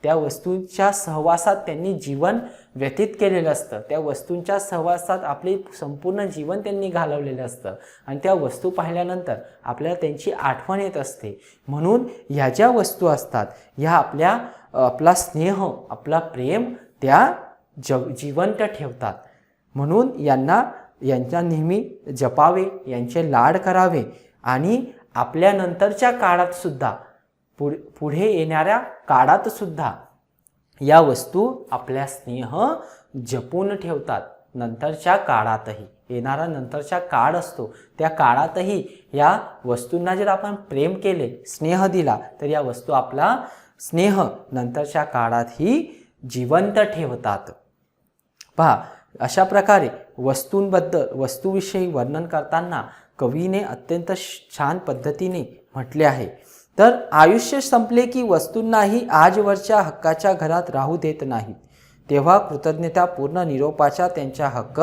त्या वस्तूंच्या सहवासात त्यांनी जीवन व्यतीत केलेलं असतं, त्या वस्तूंच्या सहवासात आपले संपूर्ण जीवन त्यांनी घालवलेलं असतं आणि त्या वस्तू पाहिल्यानंतर आपल्याला त्यांची आठवण येत असते. म्हणून ह्या ज्या वस्तू असतात, ह्या आपला स्नेह, आपला प्रेम त्या जिवंत ठेवतात. म्हणून यांचा नेहमी जपावे, यांचे लाड करावे आणि आपल्या नंतरच्या काळात सुद्धा, पुढे येणाऱ्या काळात सुद्धा या वस्तू आपल्या स्नेह जपून ठेवतात. नंतरच्या काळातही, येणारा नंतरचा काळ असतो, त्या काळातही या वस्तूंना जर आपण प्रेम केले, स्नेह दिला, तर या वस्तू आपला स्नेह नंतरच्या काळातही जिवंत ठेवतात. पहा, अशा प्रकारे वस्तूविषयी वर्णन करताना कवीने अत्यंत छान पद्धतीने म्हटले आहे. तर आयुष्य संपले की वस्तूंनाही आजवरच्या हक्काच्या घरात राहू देत नाहीत, तेव्हा कृतज्ञतापूर्ण निरोपाचा त्यांचा हक्क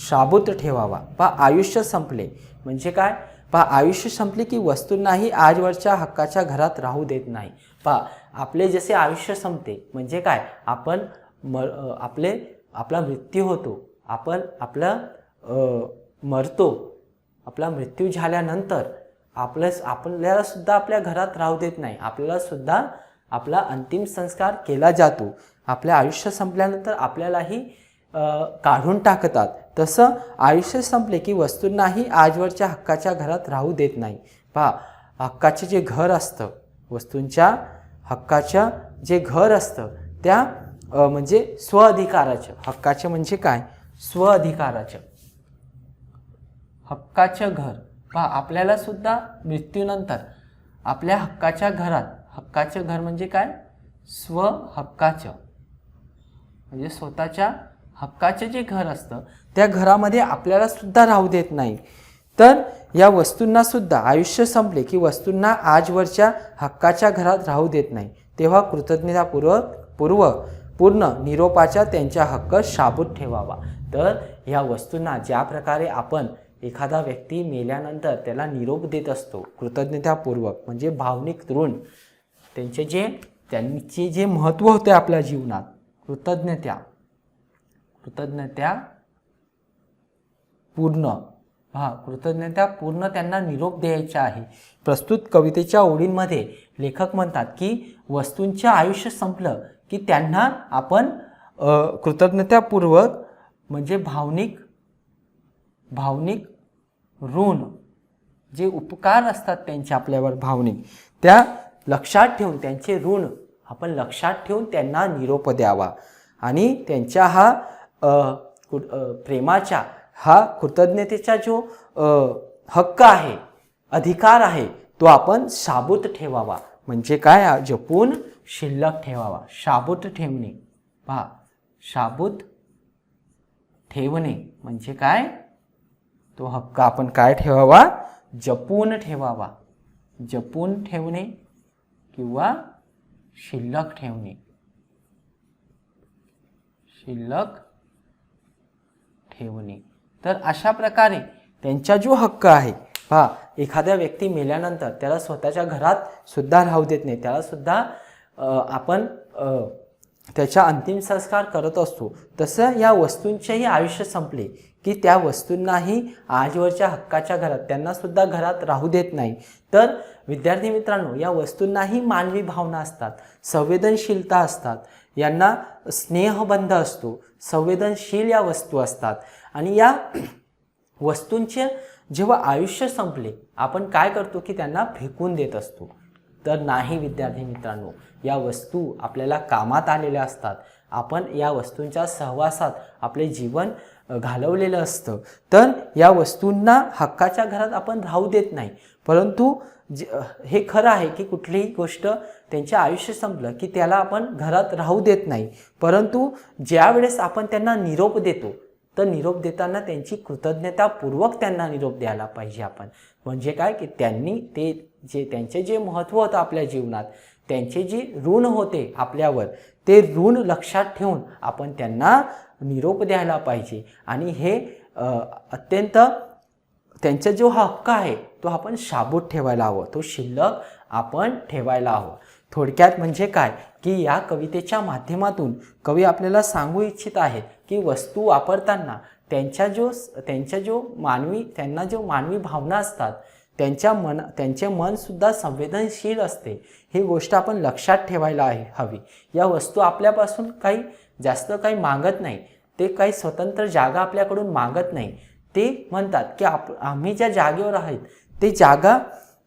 शाबूत ठेवावा. पहा, आयुष्य संपले म्हणजे काय, पहा, आयुष्य संपले की वस्तूंनाही आजवरच्या हक्काच्या घरात राहू देत नाही. पहा, आपले जसे आयुष्य संपते म्हणजे काय, आपण आपला मृत्यू होतो, मरतो. आपला मृत्यू झाल्यानंतर आपल्याला सुद्धा आपल्या घरात राहू देत नाही, आपल्याला सुद्धा आपला अंतिम संस्कार केला जातो. आपल्या आयुष्य संपल्यानंतर आपल्यालाही काढून टाकतात. तसं आयुष्य संपले की वस्तूंनाही आजवरच्या हक्काच्या घरात राहू देत नाही. पहा, हक्काचे जे घर असतं, वस्तूंच्या हक्काचं जे घर असतं, त्या म्हणजे स्वअधिकाराचं, हक्काचे म्हणजे काय, स्वअधिकाराचं हक्काचं घर. पहा, आपल्याला सुद्धा मृत्यूनंतर आपल्या हक्काच्या घरात, हक्काचं घर म्हणजे काय, स्वहक्काचं म्हणजे स्वतःच्या हक्काचं जे घर असतं, त्या घरामध्ये आपल्याला सुद्धा राहू देत नाही. तर या वस्तूंना सुद्धा आयुष्य संपले की वस्तूंना आजवरच्या हक्काच्या घरात राहू देत नाही, तेव्हा पूर्ण निरोपाचा त्यांचा हक्क शाबूत ठेवावा. तर या वस्तूंना ज्या प्रकारे आपण एखादा व्यक्ती मेल्यानंतर त्याला निरोप देत असतो कृतज्ञतापूर्वक, म्हणजे भावनिक ऋण, त्यांचे जे महत्त्व होते आपल्या जीवनात, कृतज्ञता पूर्ण त्यांना निरोप द्यायचा आहे. प्रस्तुत कवितेच्या ओळींमध्ये लेखक म्हणतात की वस्तूंचे आयुष्य संपलं की त्यांना आपण कृतज्ञतापूर्वक म्हणजे भावनिक ऋण, जे उपकार असतात त्यांचे आपल्यावर भावनिक, त्या लक्षात ठेवून, त्यांचे ऋण आपण लक्षात ठेवून त्यांना निरोप द्यावा आणि त्यांच्या हा प्रेमाचा, हा कृतज्ञतेचा जो हक्क आहे, अधिकार आहे, तो आपण शाबूत ठेवावा. म्हणजे काय, जपून शिल्लक ठेवावा. शाबूत ठेवणे. पहा, शाबूत ठेवणे म्हणजे काय, तो हक्क आपण काय ठेवावा, जपून ठेवावा. जपून ठेवणे किंवा शिल्लक ठेवणे. शिल्लक ठेवणे. तर अशा प्रकारे त्यांचा जो हक्क आहे, पहा एखाद्या व्यक्ती मेल्यानंतर त्याला स्वतःच्या घरात सुद्धा राहू देत नाही, त्याला सुद्धा आपण त्याचा अंतिम संस्कार करत असतो. तसं या वस्तूंचेही आयुष्य संपले की त्या वस्तूंनाही आजवरच्या हक्काच्या घरात त्यांना सुद्धा घरात राहू देत नाही. तर विद्यार्थी मित्रांनो, या वस्तूंनाही मानवी भावना असतात, संवेदनशीलता असतात, यांना स्नेहबंध असतो, संवेदनशील या वस्तू असतात. आणि या वस्तूंचे जेव्हा आयुष्य संपले आपण काय करतो की त्यांना फेकून देत असतो. तर नाही विद्यार्थी मित्रांनो, या वस्तू आपल्याला कामात आलेल्या असतात. आपण या वस्तूंच्या सहवासात आपले जीवन घालवलेलं असतं. तर या वस्तूंना हक्काच्या घरात आपण राहू देत नाही. परंतु हे खरं आहे की कुठलीही गोष्ट त्यांचे आयुष्य संपलं की त्याला आपण घरात राहू देत नाही. परंतु ज्या वेळेस आपण त्यांना निरोप देतो तर निरोप देताना त्यांची कृतज्ञतापूर्वक त्यांना निरोप द्यायला पाहिजे आपण. म्हणजे काय की त्यांनी त्यांचे जे महत्त्व होतं आपल्या जीवनात, त्यांचे जे ऋण होते आपल्यावर, ते ऋण लक्षात ठेवून आपण त्यांना निरोप द्यायला पाहिजे. आणि हे अत्यंत त्यांचा जो हक्क आहे तो आपण शाबूत ठेवायला हवं, तो शिल्लक आपण ठेवायला हवं. थोडक्यात म्हणजे काय की या कवितेच्या माध्यमातून कवी आपल्याला सांगू इच्छित आहेत की वस्तू वापरताना त्यांच्या जो मानवी भावना असतात, त्यांचे मन सुद्धा संवेदनशील असते. ही गोष्ट आपण लक्षात ठेवायला हवी. या वस्तू आपल्यापासून जास्त काही मागत नाही, ते काही स्वतंत्र जागा आपल्याकडून मागत नाही. ते म्हणतात की आम्ही ज्या जागेवर आहेत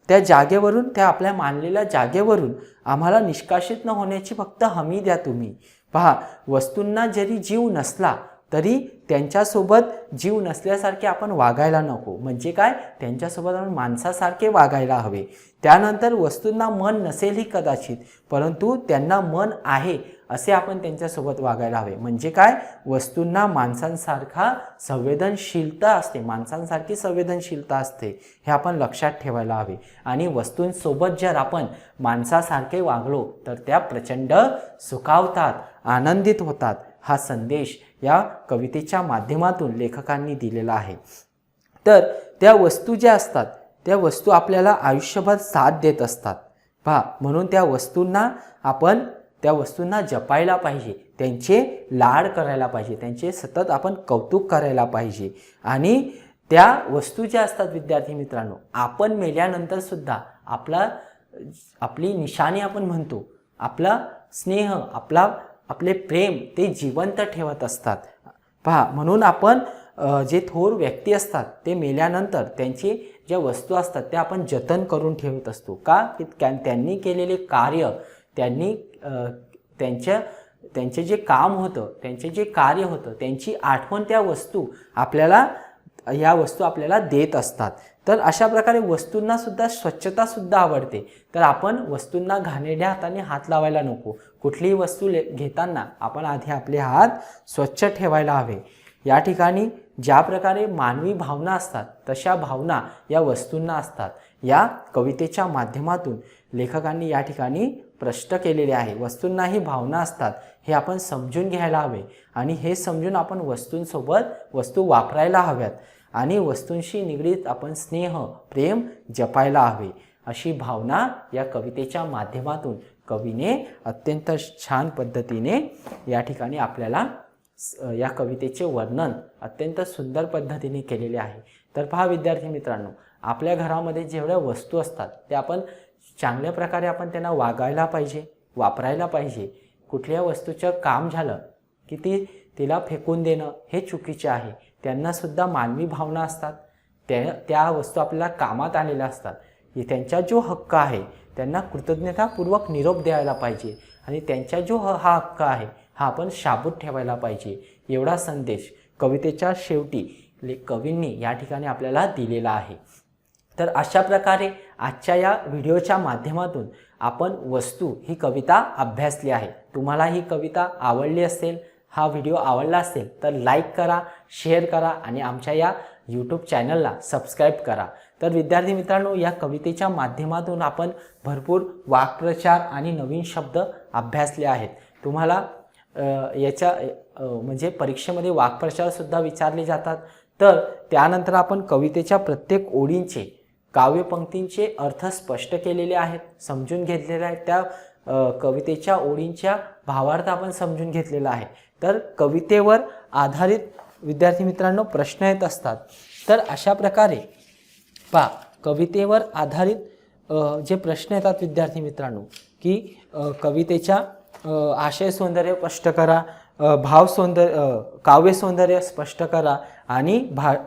त्या जागेवरून, त्या आपल्या मानलेल्या जागेवरून आम्हाला निष्कासित न होण्याची फक्त हमी द्या तुम्ही. पहा, वस्तूंना जरी जीव नसला तरी त्यांच्यासोबत जीव नसल्यासारखे आपण वागायला नको. म्हणजे काय, त्यांच्यासोबत आपण माणसासारखे वागायला हवे. त्यानंतर वस्तूंना मन नसेलही कदाचित, परंतु त्यांना मन आहे असे आपण त्यांच्यासोबत वागायला हवे. म्हणजे काय, वस्तूंना माणसांसारखी संवेदनशीलता असते, हे आपण लक्षात ठेवायला हवे. आणि वस्तूंसोबत जर आपण माणसासारखे वागलो तर त्या प्रचंड सुखावतात, आनंदित होतात. हा संदेश या कवितेच्या माध्यमातून लेखकांनी दिलेला आहे. तर त्या वस्तू ज्या असतात त्या वस्तू आपल्याला आयुष्यभर साथ देत असतात. पहा, म्हणून त्या वस्तूंना जपायला पाहिजे, त्यांचे लाड करायला पाहिजे, त्यांचे सतत आपण कौतुक करायला पाहिजे. आणि त्या वस्तू ज्या असतात विद्यार्थी मित्रांनो, आपण मेल्यानंतर सुद्धा आपली निशाणी आपण म्हणतो, आपला स्नेह, आपले प्रेम ते जिवंत ठेवत असतात. पहा, म्हणून आपण जे थोर व्यक्ती असतात ते मेल्यानंतर त्यांची ज्या वस्तू असतात त्या आपण जतन करून ठेवत असतो. का की त्यांनी केलेले कार्य, त्यांचे जे काम होतं, त्यांचे जे कार्य होतं, त्यांची आठवण या वस्तू आपल्याला देत असतात. तर अशा प्रकारे वस्तूंना सुद्धा स्वच्छता सुद्धा आवडते. तर आपण वस्तूंना घाणेरड्या हाताने हात लावायला नको. कुठलीही वस्तू घेताना आपण आधी आपले हात स्वच्छ ठेवायला हवे. या ठिकाणी ज्या प्रकारे मानवी भावना असतात तशा भावना या वस्तूंना असतात. या कवितेच्या माध्यमातून लेखकांनी या ठिकाणी स्पष्ट केलेले आहे. वस्तूंनाही भावना असतात हे आपण समजून घ्यायला हवे. आणि हे समजून आपण वस्तू वापरायला हव्यात. आणि वस्तूंशी निगडीत आपण स्नेह, प्रेम जपायला हवे. अशी भावना या कवितेच्या माध्यमातून कवीने अत्यंत छान पद्धतीने या ठिकाणी आपल्याला या कवितेचे वर्णन अत्यंत सुंदर पद्धतीने केलेले आहे. तर पहा विद्यार्थी मित्रांनो, आपल्या घरामध्ये जेवढ्या वस्तू असतात त्या आपण चांगल्या प्रकारे आपण त्यांना वागायला पाहिजे, वापरायला पाहिजे. कुठल्या वस्तूचं काम झालं की तिला फेकून देणं हे चुकीचे आहे. त्यांना सुद्धा मानवी भावना असतात, त्या वस्तू आपल्याला कामात आलेल्या असतात. त्यांचा जो हक्क आहे त्यांना कृतज्ञतापूर्वक निरोप द्यायला पाहिजे. आणि त्यांचा जो हा हक्क आहे हा आपण शाबूत ठेवायला पाहिजे. एवढा संदेश कवितेच्या शेवटी कवींनी या ठिकाणी आपल्याला दिलेला आहे. तर अशा प्रकारे आजच्या या व्हिडिओच्या माध्यमातून आपण वस्तू ही कविता अभ्यासली आहे. तुम्हाला ही कविता आवडली असेल हा व्हिडिओ आवडला असेल तर लाईक करा, शेअर करा आणि आमच्या या यूट्यूब चॅनलला सबस्क्राईब करा. तर विद्यार्थी मित्रांनो, या कवितेच्या माध्यमातून आपण भरपूर वाक्प्रचार आणि नवीन शब्द अभ्यासले आहेत. तुम्हाला याच्या म्हणजे परीक्षेमध्ये वाक्प्रचारसुद्धा विचारले जातात. तर त्यानंतर आपण कवितेच्या प्रत्येक ओळींचे, काव्यपंक्तींचे अर्थ स्पष्ट केलेले आहेत, समजून घेतलेले आहेत. त्या कवितेच्या ओळींच्या भावार्थ आपण समजून घेतलेला आहे. तर कवितेवर आधारित विद्यार्थी मित्रांनो प्रश्न येत असतात. तर अशा प्रकारे पहा, कवितेवर आधारित जे प्रश्न येतात विद्यार्थी मित्रांनो, की कवितेच्या आशय सौंदर्य स्पष्ट करा, भाव सौंदर्य, काव्य सौंदर्य स्पष्ट करा आणि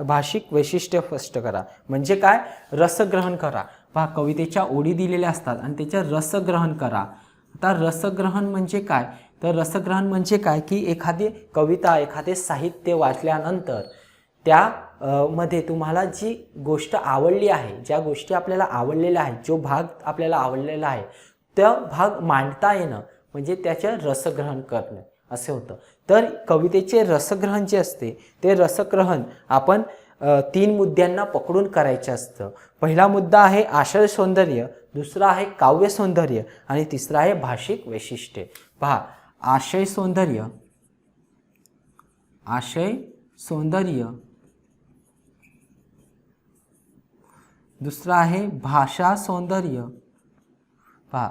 भाषिक वैशिष्ट्य स्पष्ट करा. म्हणजे काय? रसग्रहण करा. पहा, कवितेच्या ओळी दिलेल्या असतात आणि त्याचे रसग्रहण करा. आता रसग्रहण म्हणजे काय? तर रसग्रहण म्हणजे काय की एखादी कविता, एखादे साहित्य वाचल्यानंतर त्या मध्ये तुम्हाला जी गोष्ट आवडली आहे, ज्या गोष्टी आपल्याला आवडलेल्या आहेत, जो भाग आपल्याला आवडलेला आहे, तो भाग मांडता येणं म्हणजे त्याचे रसग्रहण करणं असे होतं. तर कवितेचे रसग्रहण जे असते ते रसग्रहण आपण 3 मुद्द्यांना पकडून करायचं असतं. पहिला मुद्दा आहे आशय सौंदर्य, दुसरा आहे काव्य सौंदर्य आणि तिसरा आहे भाषिक वैशिष्ट्ये. पहा, आशय सौंदर्य, आशय सौंदर्य, दुसरा आहे भाषा सौंदर्य, पहा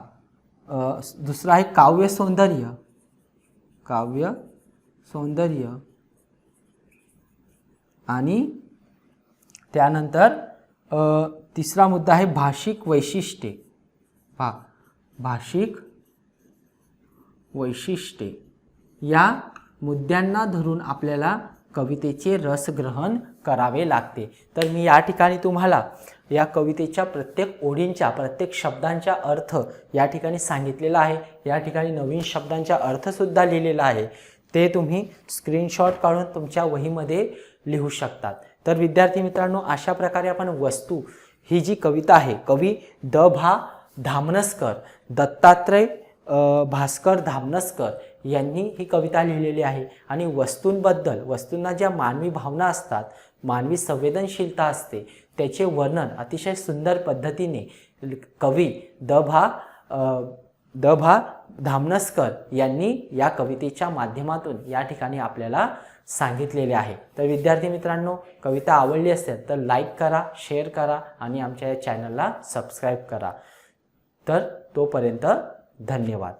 दुसरा आहे काव्य सौंदर्य, काव्य सौंदर्य आणि त्यानंतर तिसरा मुद्दा आहे भाषिक वैशिष्ट्ये. पहा, भाषिक वैशिष्ट्ये या मुद्द्यांना धरून आपल्याला कवितेचे रसग्रहण करावे लागते. तर मी या ठिकाणी तुम्हाला या कवितेच्या प्रत्येक ओळींच्या, प्रत्येक शब्दांचा अर्थ या ठिकाणी सांगितलेला आहे. या ठिकाणी नवीन शब्दांचा अर्थसुद्धा लिहिलेला आहे. ते तुम्ही स्क्रीनशॉट काढून तुमच्या वहीमध्ये लिहू शकतात. तर विद्यार्थी मित्रांनो, अशा प्रकारे आपण वस्तू ही जी कविता आहे, कवी द.भा. धामनसकर, दत्तात्रय भास्कर धामनसकर यांनी ही कविता लिहिलेली आहे. आणि वस्तूंबद्दल, वस्तूंना ज्या मानवी भावना असतात, मानवी संवेदनशीलता असते, त्याचे वर्णन अतिशय सुंदर पद्धतीने कवी द.भा. धामनसकर यांनी या कवितेच्या माध्यमातून या ठिकाणी आपल्याला सांगितलेले आहे. तर विद्यार्थी मित्रांनो, कविता आवडली असेल तर लाईक करा, शेअर करा आणि आमच्या या चॅनलला सबस्क्राईब करा. तर तोपर्यंत धन्यवाद.